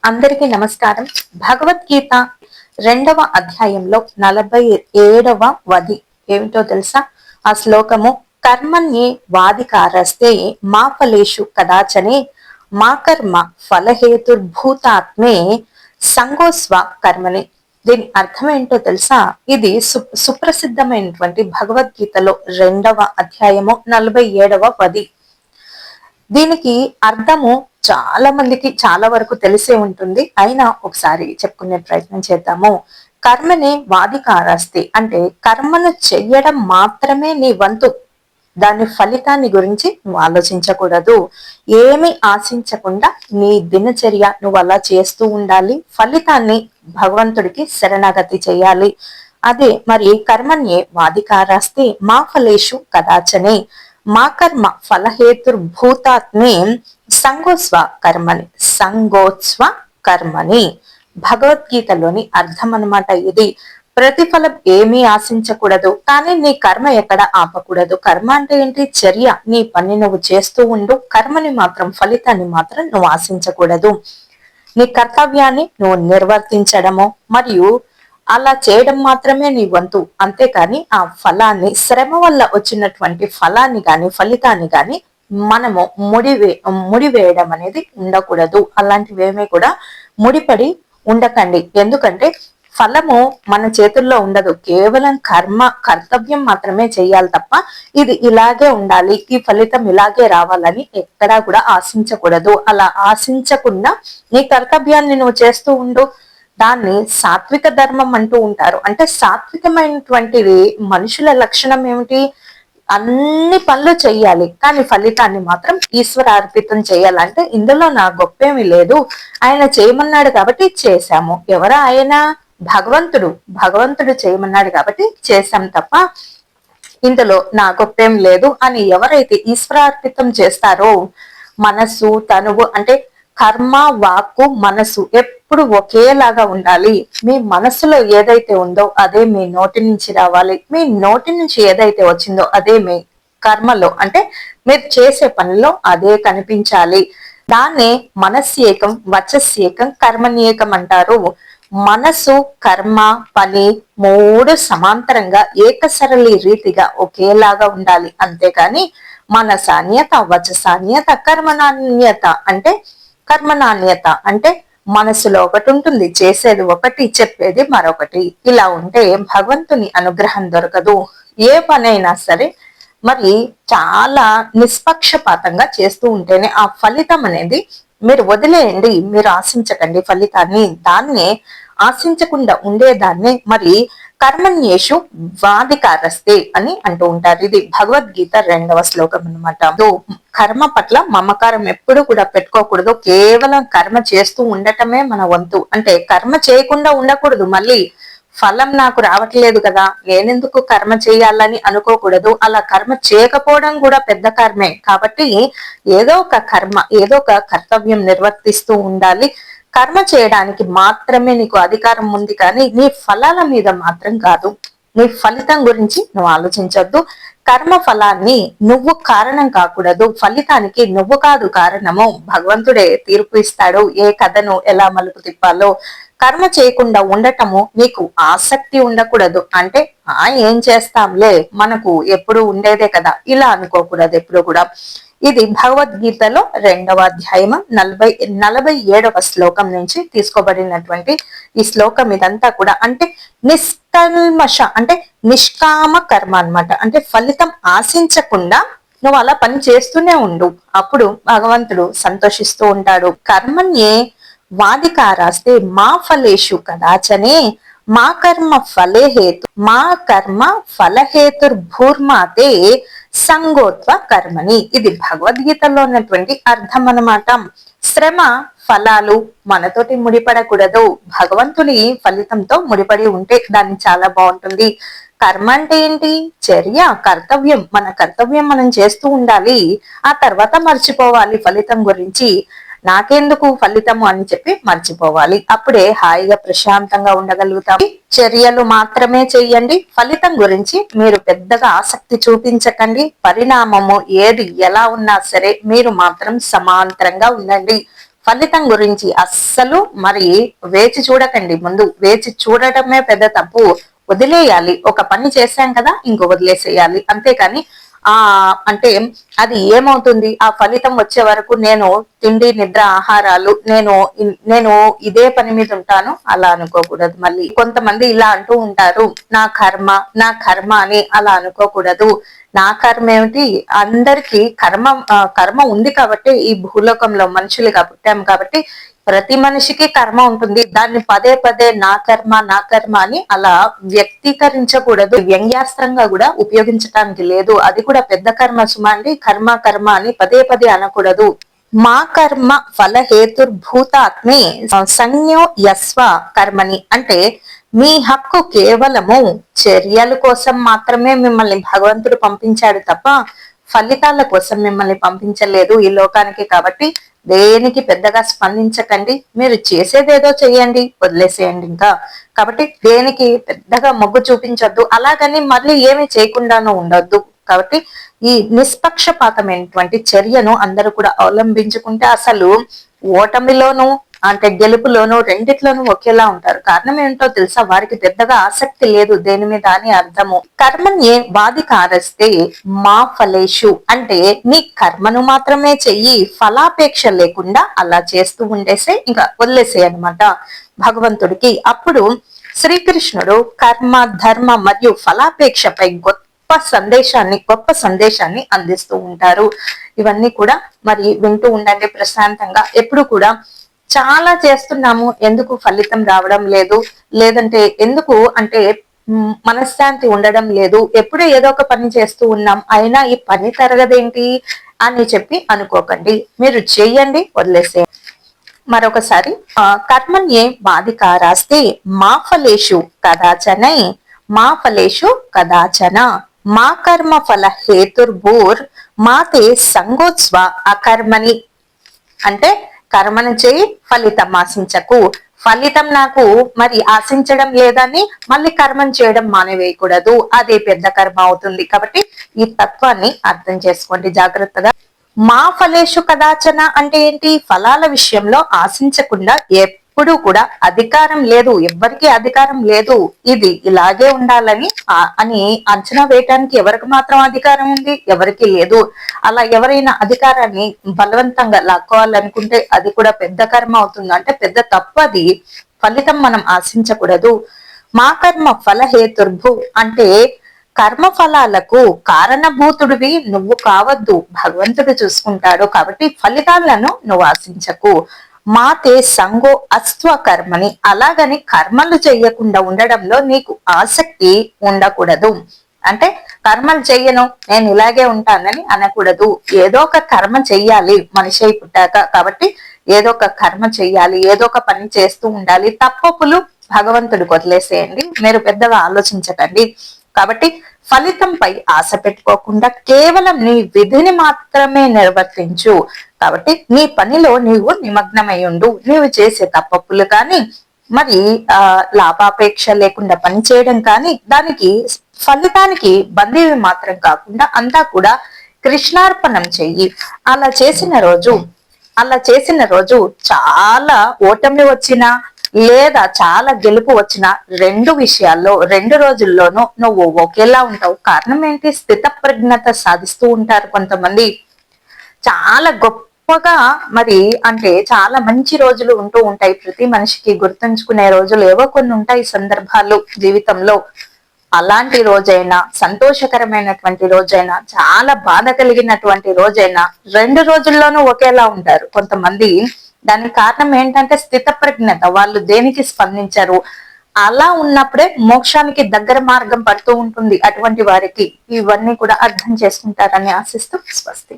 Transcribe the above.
అందరికీ నమస్కారం. భగవద్గీత 2వ అధ్యాయంలో 47వ వది ఏమిటో తెలుసా? ఆ శ్లోకము కర్మణ్యే వాదికారస్తే మా ఫలేషు కదాచనే మా కర్మ ఫలహేతుర్భూతాత్మే సంగోస్వ కర్మని. దీని అర్థం ఏంటో తెలుసా? ఇది సుప్రసిద్ధమైనటువంటి భగవద్గీతలో 2వ అధ్యాయము 47వ వది. దీనికి అర్థము చాలా మందికి చాలా వరకు తెలిసే ఉంటుంది. అయినా ఒకసారి చెప్పుకునే ప్రయత్నం చేద్దాము. కర్మనే వాదికారస్తే అంటే కర్మను చెయ్యడం మాత్రమే నీ వంతు. దాని ఫలితాన్ని గురించి నువ్వు ఆలోచించకూడదు. ఏమి ఆశించకుండా నీ దినచర్య నువ్వు అలా చేస్తూ ఉండాలి. ఫలితాన్ని భగవంతుడికి శరణాగతి చేయాలి. అదే మరి కర్మణ్యే వాదికారస్తే మా ఫలేషు కదాచనే మా కర్మ ఫలహేతుర్భూతాత్మే సంగోస్వ కర్మని. సంగోత్స్వ కర్మని భగవద్గీతలోని అర్థం అన్నమాట ఇది. ప్రతిఫలం ఏమీ ఆశించకూడదు, కానీ నీ కర్మ ఎక్కడ ఆపకూడదు. కర్మ అంటే ఏంటి? చర్య. నీ పని నువ్వు చేస్తూ ఉండు. కర్మని మాత్రం, ఫలితాన్ని మాత్రం నువ్వు ఆశించకూడదు. నీ కర్తవ్యాన్ని నువ్వు నిర్వర్తించడము మరియు అలా చేయడం మాత్రమే నీ వంతు. అంతేకాని ఆ ఫలాన్ని, శ్రమ వల్ల వచ్చినటువంటి ఫలాన్ని గాని ఫలితాన్ని గాని మనము ముడివేయడం అనేది ఉండకూడదు. అలాంటివేమీ కూడా ముడిపడి ఉండకండి. ఎందుకంటే ఫలము మన చేతుల్లో ఉండదు. కేవలం కర్తవ్యం మాత్రమే చేయాలి తప్ప ఇది ఇలాగే ఉండాలి, ఈ ఫలితం ఇలాగే రావాలని ఎక్కడా కూడా ఆశించకూడదు. అలా ఆశించకుండా నీ కర్తవ్యాన్ని నువ్వు చేస్తూ ఉండు. దాన్ని సాత్విక ధర్మం అంటూ ఉంటారు. అంటే సాత్వికమైనటువంటిది మనుషుల లక్షణం ఏమిటి? అన్ని పనులు చెయ్యాలి, కానీ ఫలితాన్ని మాత్రం ఈశ్వరార్పితం చేయాలంటే ఇందులో నా గొప్పేమీ లేదు, ఆయన చేయమన్నాడు కాబట్టి చేశాము. ఎవరా ఆయన? భగవంతుడు చేయమన్నాడు కాబట్టి చేశాం తప్ప ఇందులో నా గొప్పేం లేదు అని ఎవరైతే ఈశ్వరార్పితం చేస్తారో, మనస్సు తనువు అంటే కర్మ, వాక్కు, మనసు ఎప్పుడు ఒకేలాగా ఉండాలి. మీ మనసులో ఏదైతే ఉందో అదే మీ నోటి నుంచి రావాలి. మీ నోటి నుంచి ఏదైతే వచ్చిందో అదే మీ కర్మలో అంటే మీరు చేసే పనిలో అదే కనిపించాలి. దాన్నే మనస్యేకం, వచస్యేకం, కర్మణ్యేకం అంటారు. మనసు, కర్మ, పని మూడు సమాంతరంగా ఏకసరళి రీతిగా ఒకేలాగా ఉండాలి. అంతేకాని మనసాన్యత, వచసాన్యత, కర్మనాన్యత అంటే మనసులో ఒకటి ఉంటుంది, చేసేది ఒకటి, చెప్పేది మరొకటి. ఇలా ఉంటే భగవంతుని అనుగ్రహం దొరకదు. ఏ పనైనా సరే మరి చాలా నిష్పక్షపాతంగా చేస్తూ ఉంటేనే ఆ ఫలితం అనేది, మీరు వదిలేయండి, మీరు ఆశించకండి ఫలితాన్ని. దాన్నే ఆశించకుండా ఉండేదాన్ని మరి కర్మణ్యేషు వాదికారస్తే అని అంటూ ఉంటారు. ఇది భగవద్గీత 2వ శ్లోకం అనమాట. కర్మ పట్ల మమకారం ఎప్పుడు కూడా పెట్టుకోకూడదు. కేవలం కర్మ చేస్తూ ఉండటమే మన వంతు. అంటే కర్మ చేయకుండా ఉండకూడదు. మళ్ళీ ఫలం నాకు రావట్లేదు కదా, నేనెందుకు కర్మ చేయాలని అనుకోకూడదు. అలా కర్మ చేయకపోవడం కూడా పెద్ద కర్మే. కాబట్టి ఏదో ఒక కర్తవ్యం నిర్వర్తిస్తూ ఉండాలి. కర్మ చేయడానికి మాత్రమే నీకు అధికారం ఉంది, కానీ నీ ఫలాల మీద మాత్రం కాదు. నీ ఫలితం గురించి నువ్వు ఆలోచించొద్దు. కర్మ ఫలాన్ని నువ్వు కారణం కాకూడదు. ఫలితానికి నువ్వు కాదు కారణము. భగవంతుడే తీర్పు ఇస్తాడు ఏ కథను ఎలా మలుపు తిప్పాలో. కర్మ చేయకుండా ఉండటము నీకు ఆసక్తి ఉండకూడదు. అంటే ఏం చేస్తాంలే, మనకు ఎప్పుడు ఉండేదే కదా, ఇలా అనుకోకూడదు ఎప్పుడు కూడా. ఇది భగవద్గీతలో 2వ అధ్యాయము 47వ శ్లోకం నుంచి తీసుకోబడినటువంటి ఈ శ్లోకం. ఇదంతా కూడా అంటే నిష్కల్మష అంటే నిష్కామ కర్మ అన్నమాట. అంటే ఫలితం ఆశించకుండా నువ్వు అలా పని చేస్తూనే ఉండు, అప్పుడు భగవంతుడు సంతోషిస్తూ ఉంటాడు. కర్మణ్యే వాదికారాస్తే మా ఫలేషు కదాచనే మా కర్మ ఫలహేతుర్భూర్మాతే సంగోత్వ కర్మని. ఇది భగవద్గీతలో ఉన్నటువంటి అర్థం అన్నమాట. శ్రమ, ఫలాలు మనతోటి ముడిపడకూడదు. భగవంతుని ఫలితంతో ముడిపడి ఉంటే దాన్ని చాలా బాగుంటుంది. కర్మ అంటే ఏంటి? చర్య, కర్తవ్యం. మన కర్తవ్యం మనం చేస్తూ ఉండాలి. ఆ తర్వాత మర్చిపోవాలి ఫలితం గురించి. నాకెందుకు ఫలితము అని చెప్పి మర్చిపోవాలి. అప్పుడే హాయిగా ప్రశాంతంగా ఉండగలుగుతాం. చర్యలు మాత్రమే చెయ్యండి, ఫలితం గురించి మీరు పెద్దగా ఆసక్తి చూపించకండి. పరిణామము ఏది ఎలా ఉన్నా సరే మీరు మాత్రం సమాంతరంగా ఉండండి. ఫలితం గురించి అస్సలు మరి వేచి చూడకండి. ముందు వేచి చూడటమే పెద్ద తప్పు. వదిలేయాలి. ఒక పని చేశాం కదా, ఇంకో వదిలేసేయాలి. అంతేకాని అంటే అది ఏమవుతుంది, ఆ ఫలితం వచ్చే వరకు నేను తిండి నిద్ర ఆహారాలు నేను ఇదే పని మీద ఉంటాను అలా అనుకోకూడదు. మళ్ళీ కొంతమంది ఇలా అంటూ ఉంటారు, నా కర్మ నా కర్మ అని. అలా అనుకోకూడదు. నా కర్మ ఏమిటి, అందరికి కర్మ ఉంది కాబట్టి ఈ భూలోకంలో మనుషులుగా పుట్టాము కాబట్టి ప్రతి మనిషికి కర్మ ఉంటుంది. దాన్ని పదే పదే నా కర్మ నా కర్మ అని అలా వ్యక్తీకరించకూడదు. వ్యంగ్యాస్త్రంగా కూడా ఉపయోగించడానికి లేదు. అది కూడా పెద్ద కర్మ సుమా అండి. కర్మ కర్మ అని పదే పదే అనకూడదు. మా కర్మ ఫలహేతుర్భూతాత్మే సంజ్ఞో యస్వ కర్మని అంటే మీ హక్కు కేవలము చర్యల కోసం మాత్రమే మిమ్మల్ని భగవంతుడు పంపించాడు తప్ప ఫలితాల కోసం మిమ్మల్ని పంపించలేదు ఈ లోకానికి. కాబట్టి దేనికి పెద్దగా స్పందించకండి. మీరు చేసేదేదో చెయ్యండి, వదిలేసేయండి ఇంకా. కాబట్టి దేనికి పెద్దగా మొగ్గు చూపించొద్దు. అలాగని మళ్ళీ ఏమి చేయకుండానూ ఉండొద్దు. కాబట్టి ఈ నిష్పక్షపాతమైనటువంటి చర్యను అందరూ కూడా అవలంబించుకుంటే అసలు ఓటమిలోనూ అంటే గెలుపులోనూ రెండిట్లోనూ ఒకేలా ఉంటారు. కారణం ఏంటో తెలుసా, వారికి పెద్దగా ఆసక్తి లేదు దేని మీద అని అర్థము. కర్మణ్యే వాదికారస్తే మా ఫలేషు అంటే నీ కర్మను మాత్రమే చెయ్యి, ఫలాపేక్ష లేకుండా అలా చేస్తూ ఉండేసే, ఇంకా వదిలేసే అనమాట భగవంతుడికి. అప్పుడు శ్రీకృష్ణుడు కర్మ ధర్మ మరియు ఫలాపేక్షపై గొప్ప సందేశాన్ని అందిస్తూ ఉంటారు. ఇవన్నీ కూడా మరి వింటూ ఉండండి ప్రశాంతంగా. ఎప్పుడు కూడా చాలా చేస్తున్నాము, ఎందుకు ఫలితం రావడం లేదు, లేదంటే ఎందుకు అంటే మనశ్శాంతి ఉండడం లేదు, ఎప్పుడు ఏదో ఒక పని చేస్తూ ఉన్నాం, అయినా ఈ పని తరగదేంటి అని చెప్పి అనుకోకండి. మీరు చెయ్యండి, వదిలేసే. మరొకసారి కర్మణ్యే వాదికారాస్తే మా ఫలేషు కదాచనై మా ఫలేషు కదాచన మా కర్మ ఫల హేతుర్భూర్ మాతే సంగోత్స్వ అకర్మని అంటే కర్మను చేయి, ఫలితం ఆశించకు. ఫలితం నాకు మరి ఆశించడం లేదని మళ్ళీ కర్మం చేయడం మానేవేయకూడదు. అదే పెద్ద కర్మ అవుతుంది. కాబట్టి ఈ తత్వాన్ని అర్థం చేసుకోండి జాగ్రత్తగా. మా ఫలేషు కదాచన అంటే ఏంటి, ఫలాల విషయంలో ఆశించకుండా ఎప్పుడు కూడా అధికారం లేదు, ఎవ్వరికి అధికారం లేదు, ఇది ఇలాగే ఉండాలని అని అంచనా వేయటానికి ఎవరికి మాత్రం అధికారం ఉంది, ఎవరికి లేదు. అలా ఎవరైనా అధికారాన్ని బలవంతంగా లాక్కోవాలనుకుంటే అది కూడా పెద్ద కర్మ అవుతుంది. అంటే పెద్ద తప్పు అది. ఫలితం మనం ఆశించకూడదు. మా కర్మ ఫలహేతుర్భు అంటే కర్మ ఫలాలకు కారణభూతుడివి నువ్వు కావద్దు, భగవంతుడు చూసుకుంటాడు. కాబట్టి ఫలితాలను నువ్వు ఆశించకు. మాతే సంగో అస్త్వ కర్మని అలాగని కర్మలు చెయ్యకుండా ఉండడంలో నీకు ఆసక్తి ఉండకూడదు. అంటే కర్మలు చెయ్యను, నేను ఇలాగే ఉంటానని అనకూడదు. ఏదో ఒక కర్మ చెయ్యాలి మనిషి అయి పుట్టాక. కాబట్టి ఏదో ఒక కర్మ చెయ్యాలి, ఏదో ఒక పని చేస్తూ ఉండాలి. తప్పులు భగవంతుడికి వదిలేసేయండి, మీరు పెద్దగా ఆలోచించకండి. కాబట్టి ఫలితంపై ఆశ పెట్టుకోకుండా కేవలం నీ విధిని మాత్రమే నిర్వర్తించు. కాబట్టి నీ పనిలో నీవు నిమగ్నమై ఉండు. నీవు చేసే తప్పులు కానీ మరి లాభాపేక్ష లేకుండా పని చేయడం కానీ దానికి ఫలితానికి బందీవి మాత్రం కాకుండా అంతా కూడా కృష్ణార్పణం చెయ్యి. అలా చేసిన రోజు చాలా ఓటమి వచ్చినా లేదా చాలా గెలుపు వచ్చిన రెండు విషయాల్లో 2 రోజుల్లోనూ నువ్వు ఒకేలా ఉంటావు. కారణం ఏంటి, స్థిత ప్రజ్ఞత సాధిస్తూ ఉంటారు కొంతమంది. చాలా గొప్పగా మరి అంటే చాలా మంచి రోజులు ఉంటూ ఉంటాయి. ప్రతి మనిషికి గుర్తుంచుకునే రోజులు ఏవో కొన్ని ఉంటాయి సందర్భాలు జీవితంలో. అలాంటి రోజైనా, సంతోషకరమైనటువంటి రోజైనా, చాలా బాధ కలిగినటువంటి రోజైనా 2 రోజుల్లోనూ ఒకేలా ఉంటారు కొంతమంది. దానికి కారణం ఏంటంటే స్థిత ప్రజ్ఞత, వాళ్ళు దేనికి స్పందించరు. అలా ఉన్నప్పుడే మోక్షానికి దగ్గర మార్గం పడుతూ ఉంటుంది అటువంటి వారికి. ఇవన్నీ కూడా అర్థం చేసుకుంటారని ఆశిస్తూ స్వస్తి.